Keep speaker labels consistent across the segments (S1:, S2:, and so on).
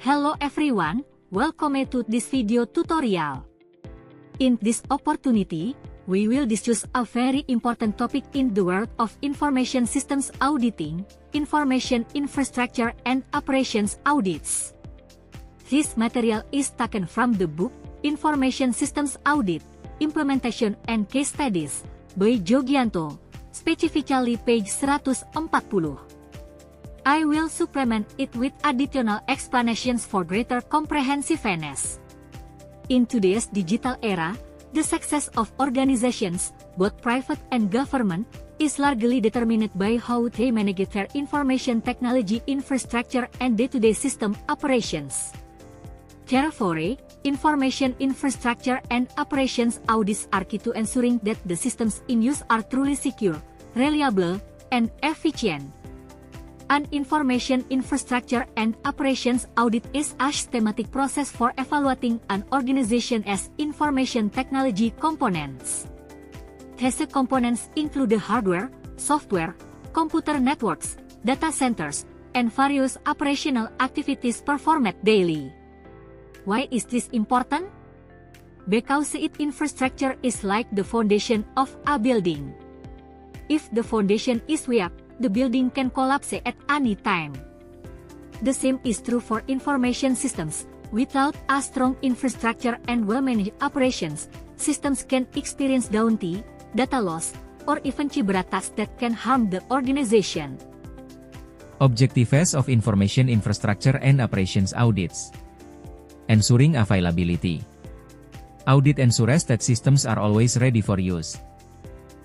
S1: Hello everyone, welcome to this video tutorial. In this opportunity, we will discuss a very important topic in the world of information systems auditing, information infrastructure and operations audits. This material is taken from the book, Information Systems Audit, Implementation and Case Studies, by Jogianto, specifically page 140. I will supplement it with additional explanations for greater comprehensiveness. In today's digital era, the success of organizations, both private and government, is largely determined by how they manage their information technology infrastructure and day-to-day system operations. Therefore, information infrastructure and operations audits are key to ensuring that the systems in use are truly secure, reliable, and efficient. An information infrastructure and operations audit is a systematic process for evaluating an organization as information technology components. These components include the hardware, software, computer networks, data centers, and various operational activities performed daily. Why is this important? Because its infrastructure is like the foundation of a building. If the foundation is weak, the building can collapse at any time. The same is true for information systems. Without a strong infrastructure and well-managed operations, systems can experience downtime, data loss, or even cyberattacks that can harm the organization.
S2: Objectives of information infrastructure and operations audits. Ensuring availability. Audit ensures that systems are always ready for use.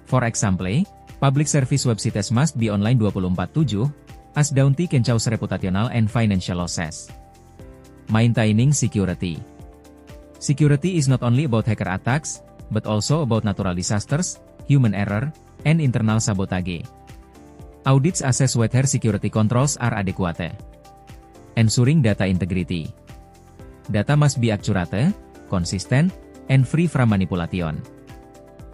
S2: For example, public service websites must be online 24/7, as downtime can cause reputational and financial losses. Maintaining security. Security is not only about hacker attacks, but also about natural disasters, human error, and internal sabotage. Audits assess whether security controls are adequate. Ensuring data integrity. Data must be accurate, consistent, and free from manipulation.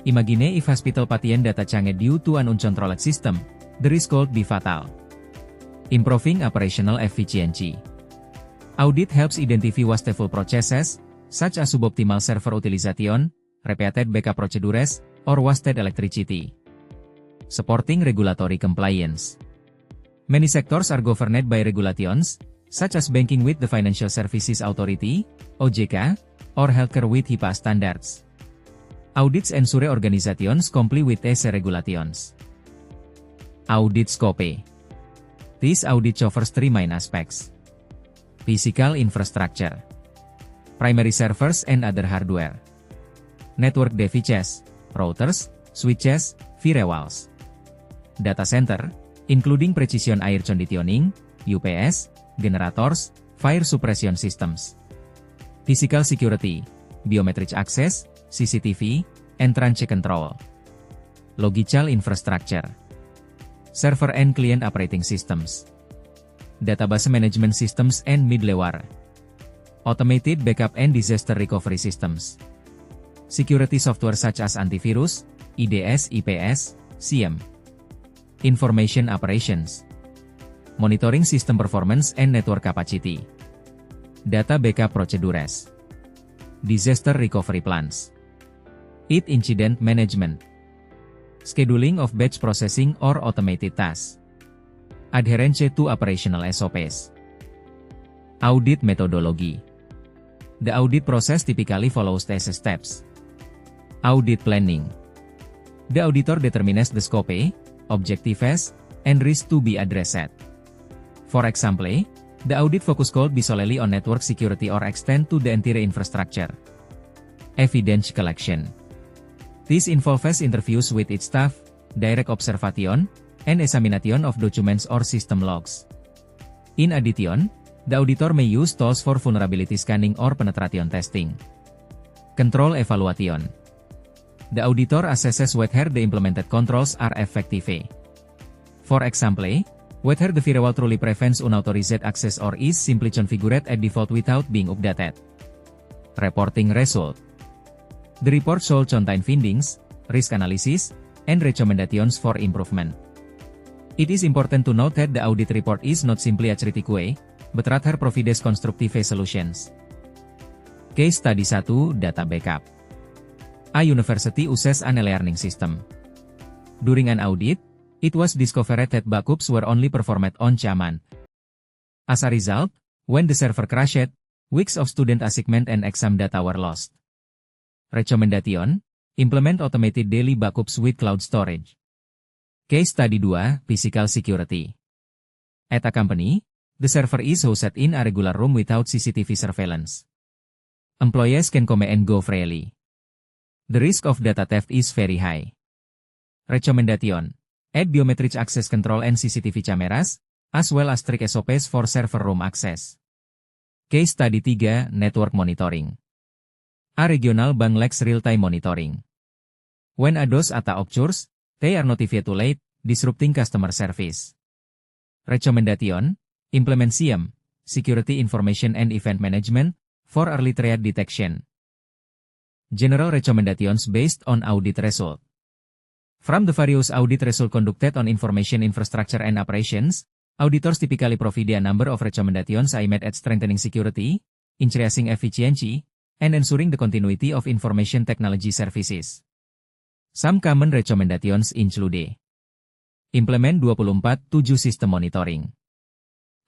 S2: Imagine if hospital patient data change due to an uncontrolled system, the risk could be fatal. Improving operational efficiency. Audit helps identify wasteful processes, such as suboptimal server utilization, repeated backup procedures, or wasted electricity. Supporting regulatory compliance. Many sectors are governed by regulations, such as banking with the Financial Services Authority, OJK, or healthcare with HIPAA standards. Audits ensure organizations comply with these regulations. Audit scope. This audit covers three main aspects. Physical infrastructure. Primary servers and other hardware. Network devices, routers, switches, firewalls. Data center, including precision air conditioning, UPS, generators, fire suppression systems. Physical security, biometric access, CCTV, entrance control. Logical infrastructure. Server and client operating systems. Database management systems and middleware. Automated backup and disaster recovery systems. Security software such as antivirus, IDS, IPS, SIEM. Information operations. Monitoring system performance and network capacity. Data backup procedures. Disaster recovery plans. Incident management. Scheduling of batch processing or automated tasks. Adherence to operational SOPs. Audit methodology. The audit process typically follows these steps. Audit planning. The auditor determines the scope, objectives, and risks to be addressed. For example, the audit focus could be solely on network security or extend to the entire infrastructure. Evidence collection. This involves interviews with its staff, direct observation, and examination of documents or system logs. In addition, the auditor may use tools for vulnerability scanning or penetration testing. Control evaluation. The auditor assesses whether the implemented controls are effective. For example, whether the firewall truly prevents unauthorized access or is simply configured at default without being updated. Reporting result. The report should contain findings, risk analysis, and recommendations for improvement. It is important to note that the audit report is not simply a critique, but rather provides constructive solutions. Case Study 1 Data Backup. A university uses an e-learning system. During an audit, it was discovered that backups were only performed on Chaman. As a result, when the server crashed, weeks of student assignment and exam data were lost. Recommendation: implement automated daily backups with cloud storage. Case Study 2 Physical Security. At a company, the server is hosted in a regular room without CCTV surveillance. Employees can come and go freely. The risk of data theft is very high. Recommendation: add biometric access control and CCTV cameras, as well as strict SOPs for server room access. Case Study 3 Network Monitoring. A regional bank lacks real-time monitoring. When a DOS attack occurs, they are notified too late, disrupting customer service. Recommendation: implement SIEM, Security Information and Event Management, for early threat detection. General recommendations based on audit result. From the various audit results conducted on information infrastructure and operations, auditors typically provide a number of recommendations aimed at strengthening security, increasing efficiency, and ensuring the continuity of information technology services. Some common recommendations include: implement 24/7 system monitoring.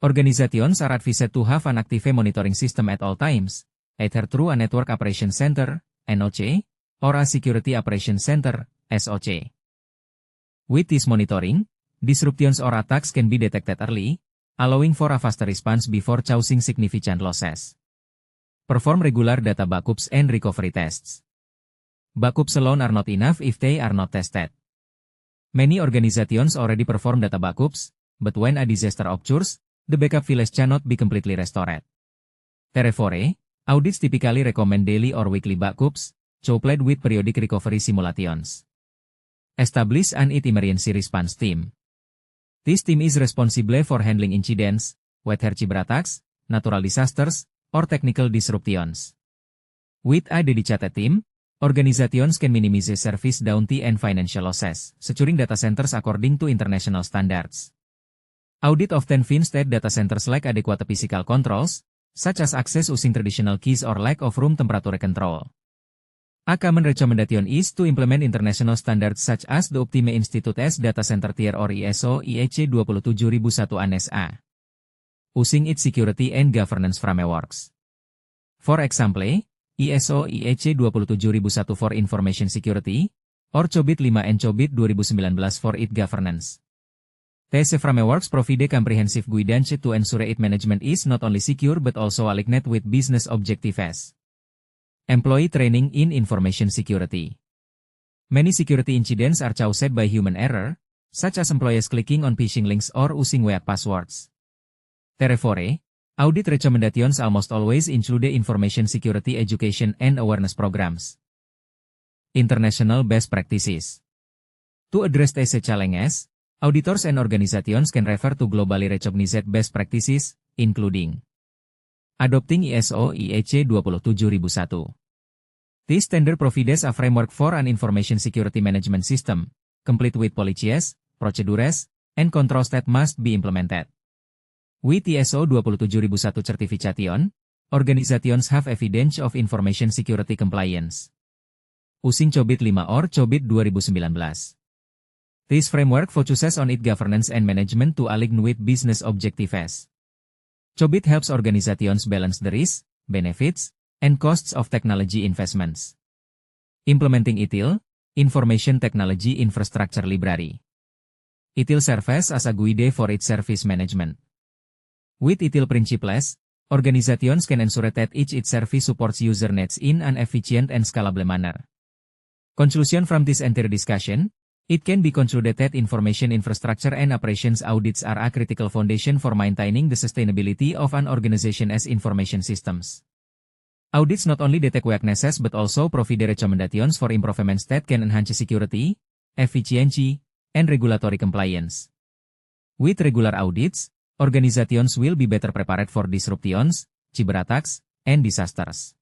S2: Organizations are advised to have an active monitoring system at all times, either through a Network Operations Center, NOC, or a Security Operations Center, SOC. With this monitoring, disruptions or attacks can be detected early, allowing for a faster response before causing significant losses. Perform regular data backups and recovery tests. Backups alone are not enough if they are not tested. Many organizations already perform data backups, but when a disaster occurs, the backup files cannot be completely restored. Therefore, audits typically recommend daily or weekly backups, coupled with periodic recovery simulations. Establish an emergency response team. This team is responsible for handling incidents, whether cyberattacks, natural disasters, or technical disruptions. With a dedicated team, organizations can minimize service downtime and financial losses, securing data centers according to international standards. Audit often finds that data centers lack adequate physical controls, such as access using traditional keys or lack of room temperature control. A common recommendation is to implement international standards such as the Optime Institute's Data Center Tier or ISO IEC 27001 ANES-A, using its security and governance frameworks. For example, ISO IEC 27001 for Information Security, or COBIT 5 and COBIT 2019 for its governance. These frameworks provide comprehensive guidance to ensure its management is not only secure but also aligned with business objectives. Employee training in information security. Many security incidents are caused by human error, such as employees clicking on phishing links or using weak passwords. Therefore, audit recommendations almost always include information security education and awareness programs. International best practices. To address these challenges, auditors and organizations can refer to globally recognized best practices, including adopting ISO IEC 27001. This standard provides a framework for an information security management system, complete with policies, procedures, and controls that must be implemented. With ISO 27001 certification, organizations have evidence of information security compliance. Using COBIT 5 or COBIT 2019. This framework focuses on its governance and management to align with business objectives. COBIT helps organizations balance the risks, benefits, and costs of technology investments. Implementing ITIL, Information Technology Infrastructure Library. ITIL serves as a guide for its service management. With ITIL principles, organizations can ensure that each service supports user needs in an efficient and scalable manner. Conclusion from this entire discussion, it can be concluded that information infrastructure and operations audits are a critical foundation for maintaining the sustainability of an organization's information systems. Audits not only detect weaknesses but also provide recommendations for improvements that can enhance security, efficiency, and regulatory compliance. With regular audits, organizations will be better prepared for disruptions, cyberattacks, and disasters.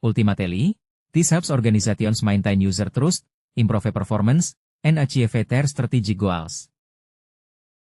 S2: Ultimately, this helps organizations maintain user trust, improve performance, and achieve their strategic goals.